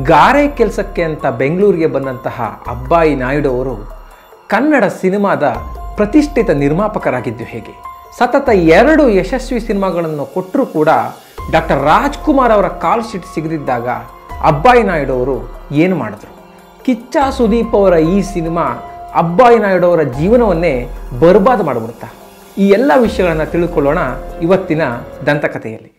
ಗಾರೆ ಕೆಲಸಕ್ಕೆ ಅಂತ ಬೆಂಗಳೂರಿಗೆ ಬಂದಂತಹ ಅಬ್ಬಾಯಿ ನಾಯ್ಡು ಅವರು ಕನ್ನಡ ಸಿನಿಮಾದ ಪ್ರತಿಷ್ಠಿತ ನಿರ್ಮಾಪಕರಾಗಿದ್ದು ಹೇಗೆ? ಸತತ 2 ಯಶಸ್ವಿ ಸಿನಿಮಾಗಳನ್ನು ಕೊಟ್ಟರೂ ಕೂಡ ಡಾಕ್ಟರ್ ರಾಜ್ಕುಮಾರ್ ಅವರ ಕಾಲ್ ಶೀಟ್ ಸಿಗದಿದ್ದಾಗ ಅಬ್ಬಾಯಿ ನಾಯ್ಡು ಅವರು ಏನು ಮಾಡಿದ್ರು? ಕಿಚ್ಚ ಸುದೀಪ್ ಅವರ ಈ ಸಿನಿಮಾ ಅಬ್ಬಾಯಿ ನಾಯ್ಡು ಅವರ ಜೀವನವನ್ನೇ ಬರ್ಬಾದ್ ಮಾಡಿಬಿಡ್ತಾ? ಈ ಎಲ್ಲ ವಿಷಯಗಳನ್ನು ತಿಳ್ಕೊಳ್ಳೋಣ ಇವತ್ತಿನ ದಂತಕಥೆಯಲ್ಲಿ.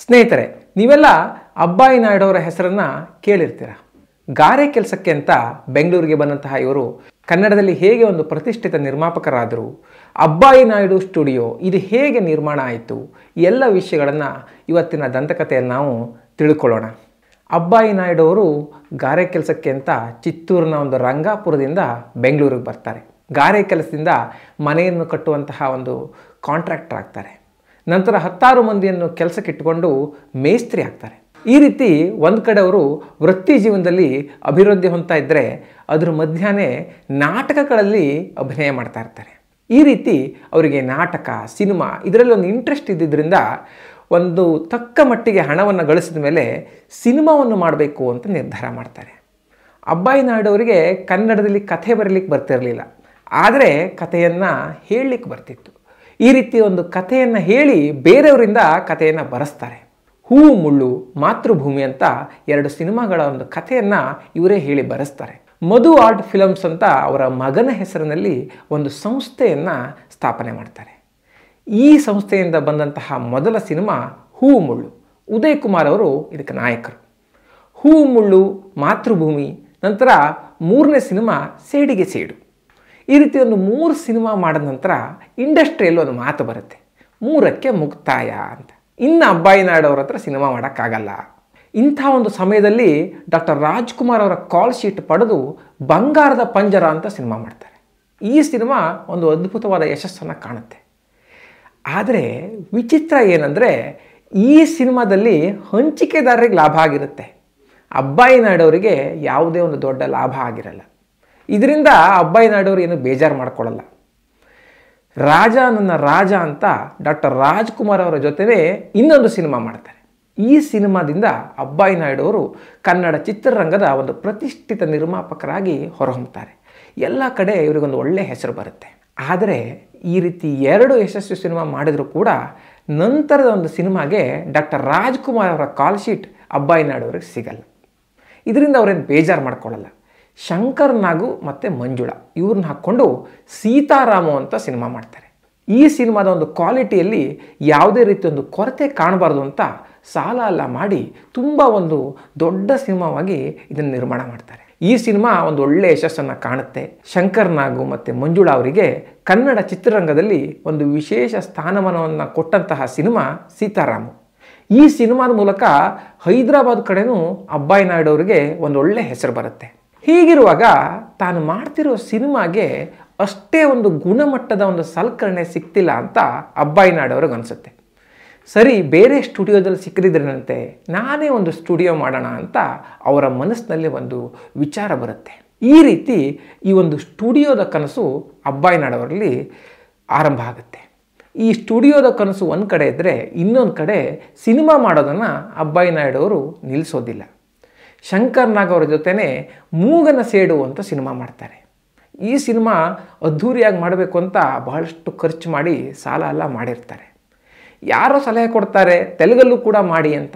ಸ್ನೇಹಿತರೆ, ನೀವೆಲ್ಲ ಅಬ್ಬಾಯಿ ನಾಯ್ಡು ಅವರ ಹೆಸರನ್ನು ಕೇಳಿರ್ತೀರ. ಗಾರೆ ಕೆಲಸಕ್ಕೆ ಅಂತ ಬೆಂಗಳೂರಿಗೆ ಬಂದಂತಹ ಇವರು ಕನ್ನಡದಲ್ಲಿ ಹೇಗೆ ಒಂದು ಪ್ರತಿಷ್ಠಿತ ನಿರ್ಮಾಪಕರಾದರು, ಅಬ್ಬಾಯಿ ನಾಯ್ಡು ಸ್ಟುಡಿಯೋ ಇದು ಹೇಗೆ ನಿರ್ಮಾಣ ಆಯಿತು, ಎಲ್ಲ ವಿಷಯಗಳನ್ನು ಇವತ್ತಿನ ದಂತಕಥೆಯಲ್ಲಿ ನಾವು ತಿಳ್ಕೊಳ್ಳೋಣ. ಅಬ್ಬಾಯಿ ನಾಯ್ಡು ಅವರು ಗಾರೆ ಕೆಲಸಕ್ಕೆ ಅಂತ ಚಿತ್ತೂರಿನ ಒಂದು ರಂಗಾಪುರದಿಂದ ಬೆಂಗಳೂರಿಗೆ ಬರ್ತಾರೆ. ಗಾರೆ ಕೆಲಸದಿಂದ ಮನೆಯನ್ನು ಕಟ್ಟುವಂತಹ ಒಂದು ಕಾಂಟ್ರಾಕ್ಟರ್ ಆಗ್ತಾರೆ. ನಂತರ 10 ಮಂದಿಯನ್ನು ಕೆಲಸಕ್ಕೆ ಇಟ್ಟುಕೊಂಡು ಮೇಸ್ತ್ರಿ ಆಗ್ತಾರೆ. ಈ ರೀತಿ ಒಂದು ಕಡೆ ಅವರು ವೃತ್ತಿ ಜೀವನದಲ್ಲಿ ಅಭಿವೃದ್ಧಿ ಹೊಂದ್ತಾ ಇದ್ದರೆ ಅದರ ಮಧ್ಯಾಹ್ನ ನಾಟಕಗಳಲ್ಲಿ ಅಭಿನಯ ಮಾಡ್ತಾ ಇರ್ತಾರೆ. ಈ ರೀತಿ ಅವರಿಗೆ ನಾಟಕ, ಸಿನಿಮಾ ಇದರಲ್ಲಿ ಒಂದು ಇಂಟ್ರೆಸ್ಟ್ ಇದ್ದಿದ್ದರಿಂದ ಒಂದು ತಕ್ಕ ಮಟ್ಟಿಗೆ ಹಣವನ್ನು ಗಳಿಸಿದ ಮೇಲೆ ಸಿನಿಮಾವನ್ನು ಮಾಡಬೇಕು ಅಂತ ನಿರ್ಧಾರ ಮಾಡ್ತಾರೆ. ಅಬ್ಬಾಯಿ ನಾಯ್ಡು ಅವರಿಗೆ ಕನ್ನಡದಲ್ಲಿ ಕಥೆ ಬರಲಿಕ್ಕೆ ಬರ್ತಿರಲಿಲ್ಲ, ಆದರೆ ಕಥೆಯನ್ನು ಹೇಳಲಿಕ್ಕೆ ಬರ್ತಿತ್ತು. ಈ ರೀತಿ ಒಂದು ಕಥೆಯನ್ನು ಹೇಳಿ ಬೇರೆಯವರಿಂದ ಕಥೆಯನ್ನು ಬರೆಸ್ತಾರೆ. ಹೂವು ಮುಳ್ಳು, ಮಾತೃಭೂಮಿ ಅಂತ 2 ಸಿನಿಮಾಗಳ ಒಂದು ಕಥೆಯನ್ನು ಇವರೇ ಹೇಳಿ ಬರೆಸ್ತಾರೆ. ಮಧು ಆರ್ಟ್ ಫಿಲಮ್ಸ್ ಅಂತ ಅವರ ಮಗನ ಹೆಸರಿನಲ್ಲಿ ಒಂದು ಸಂಸ್ಥೆಯನ್ನು ಸ್ಥಾಪನೆ ಮಾಡ್ತಾರೆ. ಈ ಸಂಸ್ಥೆಯಿಂದ ಬಂದಂತಹ ಮೊದಲ ಸಿನಿಮಾ ಹೂವು ಮುಳ್ಳು. ಉದಯ್ ಕುಮಾರ್ ಅವರು ಇದಕ್ಕೆ ನಾಯಕರು. ಹೂವು ಮುಳ್ಳು, ಮಾತೃಭೂಮಿ, ನಂತರ 3ನೇ ಸಿನಿಮಾ ಸೇಡಿಗೆ ಸೇಡು. ಈ ರೀತಿ ಒಂದು 3 ಸಿನಿಮಾ ಮಾಡಿದ ನಂತರ ಇಂಡಸ್ಟ್ರಿಯಲ್ಲಿ ಒಂದು ಮಾತು ಬರುತ್ತೆ, 3ಕ್ಕೆ ಮುಕ್ತಾಯ ಅಂತ. ಇನ್ನು ಅಬ್ಬಾಯಿ ನಾಯ್ಡು ಅವ್ರ ಹತ್ರ ಸಿನಿಮಾ ಮಾಡೋಕ್ಕಾಗಲ್ಲ. ಇಂಥ ಒಂದು ಸಮಯದಲ್ಲಿ ಡಾಕ್ಟರ್ ರಾಜ್ಕುಮಾರ್ ಅವರ ಕಾಲ್ ಶೀಟ್ ಪಡೆದು ಬಂಗಾರದ ಪಂಜರ ಅಂತ ಸಿನಿಮಾ ಮಾಡ್ತಾರೆ. ಈ ಸಿನಿಮಾ ಒಂದು ಅದ್ಭುತವಾದ ಯಶಸ್ಸನ್ನು ಕಾಣುತ್ತೆ. ಆದರೆ ವಿಚಿತ್ರ ಏನಂದರೆ ಈ ಸಿನಿಮಾದಲ್ಲಿ ಹಂಚಿಕೆದಾರರಿಗೆ ಲಾಭ ಆಗಿರುತ್ತೆ, ಅಬ್ಬಾಯಿ ನಾಯ್ಡು ಅವರಿಗೆ ಯಾವುದೇ ಒಂದು ದೊಡ್ಡ ಲಾಭ ಆಗಿರಲ್ಲ. ಇದರಿಂದ ಅಬ್ಬಾಯಿ ನಾಯ್ಡು ಅವರು ಏನು ಬೇಜಾರು ಮಾಡ್ಕೊಳ್ಳಲ್ಲ. ರಾಜ ನನ್ನ ರಾಜ ಅಂತ ಡಾಕ್ಟರ್ ರಾಜ್ಕುಮಾರ್ ಅವರ ಜೊತೆನೇ ಇನ್ನೊಂದು ಸಿನಿಮಾ ಮಾಡ್ತಾರೆ. ಈ ಸಿನಿಮಾದಿಂದ ಅಬ್ಬಾಯಿ ನಾಯ್ಡು ಅವರು ಕನ್ನಡ ಚಿತ್ರರಂಗದ ಒಂದು ಪ್ರತಿಷ್ಠಿತ ನಿರ್ಮಾಪಕರಾಗಿ ಹೊರಹೊಮ್ಮುತ್ತಾರೆ. ಎಲ್ಲ ಕಡೆ ಇವರಿಗೊಂದು ಒಳ್ಳೆಯ ಹೆಸರು ಬರುತ್ತೆ. ಆದರೆ ಈ ರೀತಿ 2 ಯಶಸ್ವಿ ಸಿನಿಮಾ ಮಾಡಿದರೂ ಕೂಡ ನಂತರದ ಒಂದು ಸಿನಿಮಾಗೆ ಡಾಕ್ಟರ್ ರಾಜ್ಕುಮಾರ್ ಅವರ ಕಾಲ್ ಶೀಟ್ ಅಬ್ಬಾಯಿ ನಾಯ್ಡು ಅವರಿಗೆ ಸಿಗಲ್ಲ. ಇದರಿಂದ ಅವರೇನು ಬೇಜಾರು ಮಾಡ್ಕೊಳ್ಳಲ್ಲ. ಶಂಕರ್ ನಾಗು ಮತ್ತು ಮಂಜುಳಾ ಇವ್ರನ್ನ ಹಾಕ್ಕೊಂಡು ಸೀತಾರಾಮು ಅಂತ ಸಿನಿಮಾ ಮಾಡ್ತಾರೆ. ಈ ಸಿನಿಮಾದ ಒಂದು ಕ್ವಾಲಿಟಿಯಲ್ಲಿ ಯಾವುದೇ ರೀತಿ ಒಂದು ಕೊರತೆ ಕಾಣಬಾರ್ದು ಅಂತ ಸಾಲ ಎಲ್ಲ ಮಾಡಿ ತುಂಬ ಒಂದು ದೊಡ್ಡ ಸಿನಿಮಾವಾಗಿ ಇದನ್ನು ನಿರ್ಮಾಣ ಮಾಡ್ತಾರೆ. ಈ ಸಿನಿಮಾ ಒಂದು ಒಳ್ಳೆಯ ಯಶಸ್ಸನ್ನು ಕಾಣುತ್ತೆ. ಶಂಕರ್ ನಾಗು ಮತ್ತು ಮಂಜುಳಾ ಅವರಿಗೆ ಕನ್ನಡ ಚಿತ್ರರಂಗದಲ್ಲಿ ಒಂದು ವಿಶೇಷ ಸ್ಥಾನಮಾನವನ್ನು ಕೊಟ್ಟಂತಹ ಸಿನಿಮಾ ಸೀತಾರಾಮು. ಈ ಸಿನಿಮಾದ ಮೂಲಕ ಹೈದರಾಬಾದ್ ಕಡೆನೂ ಅಬ್ಬಾಯಿ ನಾಯ್ಡು ಅವರಿಗೆ ಒಂದು ಒಳ್ಳೆಯ ಹೆಸರು ಬರುತ್ತೆ. ಹೀಗಿರುವಾಗ ತಾನು ಮಾಡ್ತಿರೋ ಸಿನಿಮಾಗೆ ಅಷ್ಟೇ ಒಂದು ಗುಣಮಟ್ಟದ ಒಂದು ಸಲಕರಣೆ ಸಿಗ್ತಿಲ್ಲ ಅಂತ ಅಬ್ಬಾಯಿ ನಾಯ್ಡು ಅವ್ರಿಗೆ ಅನಿಸುತ್ತೆ. ಸರಿ, ಬೇರೆ ಸ್ಟುಡಿಯೋದಲ್ಲಿ ಸಿಕ್ಕದಿದ್ರೇನಂತೆ, ನಾನೇ ಒಂದು ಸ್ಟುಡಿಯೋ ಮಾಡೋಣ ಅಂತ ಅವರ ಮನಸ್ಸಿನಲ್ಲಿ ಒಂದು ವಿಚಾರ ಬರುತ್ತೆ. ಈ ರೀತಿ ಈ ಒಂದು ಸ್ಟುಡಿಯೋದ ಕನಸು ಅಬ್ಬಾಯಿ ನಾಯ್ಡು ಅವರಲ್ಲಿ ಆರಂಭ ಆಗುತ್ತೆ. ಈ ಸ್ಟುಡಿಯೋದ ಕನಸು ಒಂದು ಕಡೆ ಇದ್ದರೆ ಇನ್ನೊಂದು ಕಡೆ ಸಿನಿಮಾ ಮಾಡೋದನ್ನು ಅಬ್ಬಾಯಿ ನಾಯ್ಡು ಅವರು ನಿಲ್ಲಿಸೋದಿಲ್ಲ. ಶಂಕರ್ ನಾಗ್ ಅವರ ಜೊತೆನೇ ಮೂಗನ ಸೇಡು ಅಂತ ಸಿನಿಮಾ ಮಾಡ್ತಾರೆ. ಈ ಸಿನಿಮಾ ಅದ್ಧೂರಿಯಾಗಿ ಮಾಡಬೇಕು ಅಂತ ಬಹಳಷ್ಟು ಖರ್ಚು ಮಾಡಿ ಸಾಲ ಎಲ್ಲ ಮಾಡಿರ್ತಾರೆ. ಯಾರೋ ಸಲಹೆ ಕೊಡ್ತಾರೆ ತೆಲುಗಲ್ಲೂ ಕೂಡ ಮಾಡಿ ಅಂತ.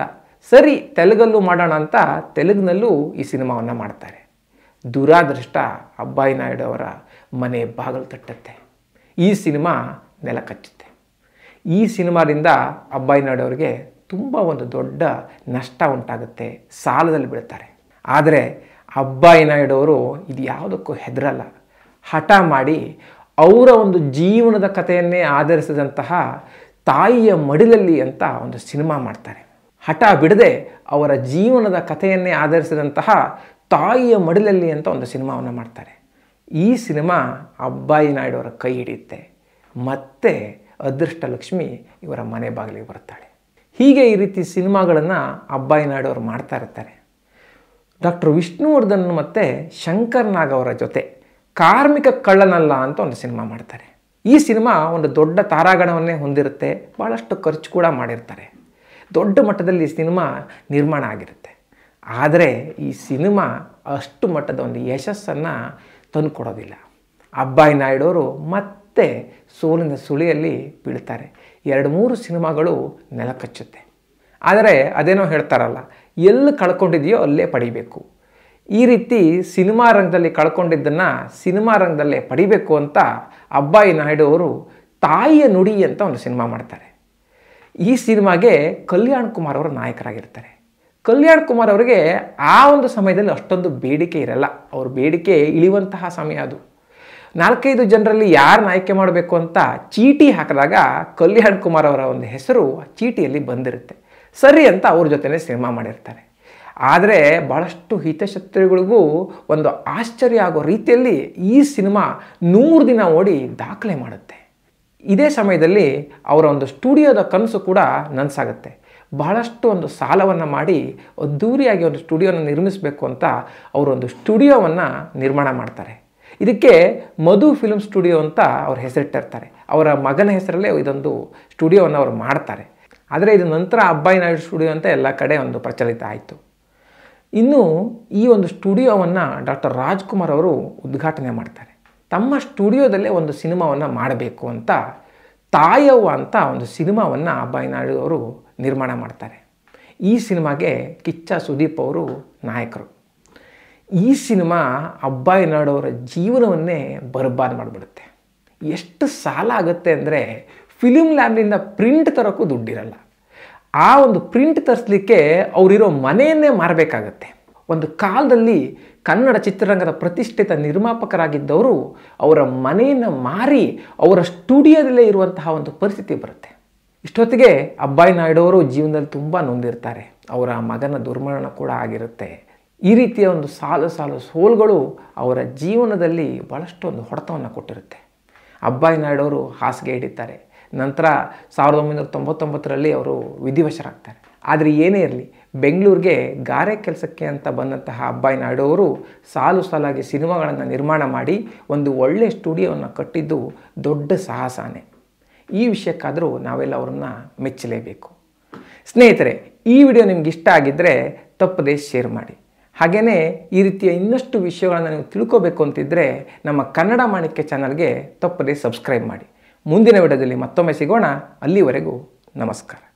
ಸರಿ, ತೆಲುಗಲ್ಲೂ ಮಾಡೋಣ ಅಂತ ತೆಲುಗಿನಲ್ಲೂ ಈ ಸಿನಿಮಾವನ್ನು ಮಾಡ್ತಾರೆ. ದುರಾದೃಷ್ಟ ಅಬ್ಬಾಯಿ ನಾಯ್ಡು ಅವರ ಮನೆ ಬಾಗಿಲು ತಟ್ಟುತ್ತೆ. ಈ ಸಿನಿಮಾ ನೆಲ ಕಚ್ಚುತ್ತೆ. ಈ ಸಿನಿಮಾದಿಂದ ಅಬ್ಬಾಯಿ ನಾಯ್ಡು ಅವರಿಗೆ ತುಂಬ ಒಂದು ದೊಡ್ಡ ನಷ್ಟ ಉಂಟಾಗುತ್ತೆ, ಸಾಲದಲ್ಲಿ ಬೀಳ್ತಾರೆ. ಆದರೆ ಅಬ್ಬಾಯಿ ನಾಯ್ಡು ಅವರು ಇದು ಯಾವುದಕ್ಕೂ ಹೆದರಲ್ಲ. ಹಠ ಮಾಡಿ ಅವರ ಒಂದು ಜೀವನದ ಕಥೆಯನ್ನೇ ಆಧರಿಸಿದಂತಹ ತಾಯಿಯ ಮಡಿಲಲ್ಲಿ ಅಂತ ಒಂದು ಸಿನಿಮಾ ಮಾಡ್ತಾರೆ. ಹಠ ಬಿಡದೆ ಅವರ ಜೀವನದ ಕಥೆಯನ್ನೇ ಆಧರಿಸಿದಂತಹ ತಾಯಿಯ ಮಡಿಲಲ್ಲಿ ಅಂತ ಒಂದು ಸಿನಿಮಾವನ್ನು ಮಾಡ್ತಾರೆ. ಈ ಸಿನಿಮಾ ಅಬ್ಬಾಯಿ ನಾಯ್ಡು ಅವರ ಕೈ ಹಿಡಿಯುತ್ತೆ. ಮತ್ತೆ ಅದೃಷ್ಟ ಲಕ್ಷ್ಮಿ ಇವರ ಮನೆ ಬಾಗಿಲಿಗೆ ಬರ್ತಾಳೆ. ಹೀಗೆ ಈ ರೀತಿ ಸಿನಿಮಾಗಳನ್ನು ಅಬ್ಬಾಯಿ ನಾಯ್ಡು ಅವರು ಮಾಡ್ತಾ ಇರ್ತಾರೆ. ಡಾಕ್ಟರ್ ವಿಷ್ಣುವರ್ಧನ್ ಮತ್ತು ಶಂಕರ್ ನಾಗ್ ಅವರ ಜೊತೆ ಕಾರ್ಮಿಕ ಕಳ್ಳನಲ್ಲ ಅಂತ ಒಂದು ಸಿನಿಮಾ ಮಾಡ್ತಾರೆ. ಈ ಸಿನಿಮಾ ಒಂದು ದೊಡ್ಡ ತಾರಾಗಣವನ್ನೇ ಹೊಂದಿರುತ್ತೆ, ಭಾಳಷ್ಟು ಖರ್ಚು ಕೂಡ ಮಾಡಿರ್ತಾರೆ, ದೊಡ್ಡ ಮಟ್ಟದಲ್ಲಿ ಈ ಸಿನಿಮಾ ನಿರ್ಮಾಣ ಆಗಿರುತ್ತೆ. ಆದರೆ ಈ ಸಿನಿಮಾ ಅಷ್ಟು ಮಟ್ಟದ ಒಂದು ಯಶಸ್ಸನ್ನು ತಂದುಕೊಡೋದಿಲ್ಲ. ಅಬ್ಬಾಯಿ ನಾಯ್ಡು ಮತ್ತೆ ಸೋಲಿನ ಸುಳಿಯಲ್ಲಿ ಬೀಳ್ತಾರೆ. 2-3 ಸಿನಿಮಾಗಳು ನೆಲಕಚ್ಚುತ್ತೆ. ಆದರೆ ಅದೇನೋ ಹೇಳ್ತಾರಲ್ಲ, ಎಲ್ಲಿ ಕಳ್ಕೊಂಡಿದೆಯೋ ಅಲ್ಲೇ ಪಡಿಬೇಕು. ಈ ರೀತಿ ಸಿನಿಮಾ ರಂಗದಲ್ಲಿ ಕಳ್ಕೊಂಡಿದ್ದನ್ನು ಸಿನಿಮಾ ರಂಗದಲ್ಲೇ ಪಡಿಬೇಕು ಅಂತ ಅಬ್ಬಾಯಿ ನಾಯ್ಡು ಅವರು ತಾಯಿಯ ನುಡಿ ಅಂತ ಒಂದು ಸಿನಿಮಾ ಮಾಡ್ತಾರೆ. ಈ ಸಿನಿಮಾಗೆ ಕಲ್ಯಾಣ್ ಕುಮಾರ್ ಅವರು ನಾಯಕರಾಗಿರ್ತಾರೆ. ಕಲ್ಯಾಣ್ ಕುಮಾರ್ ಅವರಿಗೆ ಆ ಒಂದು ಸಮಯದಲ್ಲಿ ಅಷ್ಟೊಂದು ಬೇಡಿಕೆ ಇರಲ್ಲ, ಅವ್ರ ಬೇಡಿಕೆ ಇಳಿಯುವಂತಹ ಸಮಯ ಅದು. 4-5 ಜನರಲ್ಲಿ ಯಾರು ಆಯ್ಕೆ ಮಾಡಬೇಕು ಅಂತ ಚೀಟಿ ಹಾಕಿದಾಗ ಕಲ್ಯಾಣ್ ಕುಮಾರ್ ಅವರ ಒಂದು ಹೆಸರು ಚೀಟಿಯಲ್ಲಿ ಬಂದಿರುತ್ತೆ. ಸರಿ ಅಂತ ಅವ್ರ ಜೊತೆನೇ ಸಿನಿಮಾ ಮಾಡಿರ್ತಾರೆ. ಆದರೆ ಭಾಳಷ್ಟು ಹಿತಶತ್ರುಗಳಿಗೂ ಒಂದು ಆಶ್ಚರ್ಯ ಆಗೋ ರೀತಿಯಲ್ಲಿ ಈ ಸಿನಿಮಾ 100 ದಿನ ಓಡಿ ದಾಖಲೆ ಮಾಡುತ್ತೆ. ಇದೇ ಸಮಯದಲ್ಲಿ ಅವರ ಒಂದು ಸ್ಟುಡಿಯೋದ ಕನಸು ಕೂಡ ನನಸಾಗುತ್ತೆ. ಬಹಳಷ್ಟು ಒಂದು ಸಾಲವನ್ನು ಮಾಡಿ ಅದ್ಧೂರಿಯಾಗಿ ಒಂದು ಸ್ಟುಡಿಯೋನ ನಿರ್ಮಿಸಬೇಕು ಅಂತ ಅವರೊಂದು ಸ್ಟುಡಿಯೋವನ್ನು ನಿರ್ಮಾಣ ಮಾಡ್ತಾರೆ. ಇದಕ್ಕೆ ಮಧು ಫಿಲ್ಮ್ ಸ್ಟುಡಿಯೋ ಅಂತ ಅವ್ರು ಹೆಸರಿಟ್ಟಿರ್ತಾರೆ. ಅವರ ಮಗನ ಹೆಸರಲ್ಲೇ ಇದೊಂದು ಸ್ಟುಡಿಯೋವನ್ನು ಅವರು ಮಾಡ್ತಾರೆ. ಆದರೆ ಇದು ನಂತರ ಅಬ್ಬಾಯಿ ನಾಯ್ಡು ಸ್ಟುಡಿಯೋ ಅಂತ ಎಲ್ಲ ಕಡೆ ಒಂದು ಪ್ರಚಲಿತ ಆಯಿತು. ಇನ್ನು ಈ ಒಂದು ಸ್ಟುಡಿಯೋವನ್ನು ಡಾಕ್ಟರ್ ರಾಜ್ಕುಮಾರ್ ಅವರು ಉದ್ಘಾಟನೆ ಮಾಡ್ತಾರೆ. ತಮ್ಮ ಸ್ಟುಡಿಯೋದಲ್ಲೇ ಒಂದು ಸಿನಿಮಾವನ್ನು ಮಾಡಬೇಕು ಅಂತ ತಾಯವ್ವ ಅಂತ ಒಂದು ಸಿನಿಮಾವನ್ನು ಅಬ್ಬಾಯಿ ನಾಯ್ಡು ಅವರು ನಿರ್ಮಾಣ ಮಾಡ್ತಾರೆ. ಈ ಸಿನಿಮಾಗೆ ಕಿಚ್ಚ ಸುದೀಪ್ ಅವರು ನಾಯಕರು. ಈ ಸಿನಿಮಾ ಅಬ್ಬಾಯಿ ನಾಯ್ಡು ಅವರ ಜೀವನವನ್ನೇ ಬರ್ಬಾದ್ ಮಾಡಿಬಿಡುತ್ತೆ. ಎಷ್ಟು ಸಾಲ ಆಗುತ್ತೆ ಅಂದರೆ ಫಿಲ್ಮ್ ಲ್ಯಾಬ್ನಿಂದ ಪ್ರಿಂಟ್ ತರೋಕ್ಕೂ ದುಡ್ಡಿರಲ್ಲ. ಆ ಒಂದು ಪ್ರಿಂಟ್ ತರಿಸ್ಲಿಕ್ಕೆ ಅವರಿರೋ ಮನೆಯನ್ನೇ ಮಾರಬೇಕಾಗತ್ತೆ. ಒಂದು ಕಾಲದಲ್ಲಿ ಕನ್ನಡ ಚಿತ್ರರಂಗದ ಪ್ರತಿಷ್ಠಿತ ನಿರ್ಮಾಪಕರಾಗಿದ್ದವರು ಅವರ ಮನೆಯನ್ನು ಮಾರಿ ಅವರ ಸ್ಟುಡಿಯೋದಲ್ಲೇ ಇರುವಂತಹ ಒಂದು ಪರಿಸ್ಥಿತಿ ಬರುತ್ತೆ. ಇಷ್ಟೊತ್ತಿಗೆ ಅಬ್ಬಾಯಿ ನಾಯ್ಡು ಅವರು ಜೀವನದಲ್ಲಿ ತುಂಬ ನೊಂದಿರ್ತಾರೆ. ಅವರ ಮಗನ ದುರ್ಮರಣ ಕೂಡ ಆಗಿರುತ್ತೆ. ಈ ರೀತಿಯ ಒಂದು ಸಾಲು ಸೋಲುಗಳು ಅವರ ಜೀವನದಲ್ಲಿ ಭಾಳಷ್ಟು ಒಂದು ಹೊಡೆತವನ್ನು ಕೊಟ್ಟಿರುತ್ತೆ. ಅಬ್ಬಾಯಿ ನಾಯ್ಡು ಅವರು ಹಾಸಿಗೆ ಹಿಡಿತಾರೆ. ನಂತರ 1999ರಲ್ಲಿ ಅವರು ವಿಧಿವಶರಾಗ್ತಾರೆ. ಆದರೆ ಏನೇ ಇರಲಿ, ಬೆಂಗಳೂರಿಗೆ ಗಾರೆ ಕೆಲಸಕ್ಕೆ ಅಂತ ಬಂದಂತಹ ಅಬ್ಬಾಯಿ ನಾಯ್ಡು ಅವರು ಸಾಲಾಗಿ ಸಿನಿಮಾಗಳನ್ನು ನಿರ್ಮಾಣ ಮಾಡಿ ಒಂದು ಒಳ್ಳೆಯ ಸ್ಟುಡಿಯೋವನ್ನು ಕಟ್ಟಿದ್ದು ದೊಡ್ಡ ಸಾಹಸನೇ. ಈ ವಿಷಯಕ್ಕಾದರೂ ನಾವೆಲ್ಲ ಅವರನ್ನು ಮೆಚ್ಚಲೇಬೇಕು. ಸ್ನೇಹಿತರೆ, ಈ ವಿಡಿಯೋ ನಿಮ್ಗೆ ಇಷ್ಟ ಆಗಿದ್ದರೆ ತಪ್ಪದೇ ಶೇರ್ ಮಾಡಿ. ಹಾಗೆಯೇ ಈ ರೀತಿಯ ಇನ್ನಷ್ಟು ವಿಷಯಗಳನ್ನು ನೀವು ತಿಳ್ಕೋಬೇಕು ಅಂತಿದ್ದರೆ ನಮ್ಮ ಕನ್ನಡ ಮಾಣಿಕ್ಯ ಚಾನಲ್ಗೆ ತಪ್ಪದೇ ಸಬ್ಸ್ಕ್ರೈಬ್ ಮಾಡಿ. ಮುಂದಿನ ವಿಡಿಯೋದಲ್ಲಿ ಮತ್ತೊಮ್ಮೆ ಸಿಗೋಣ. ಅಲ್ಲಿವರೆಗೂ ನಮಸ್ಕಾರ.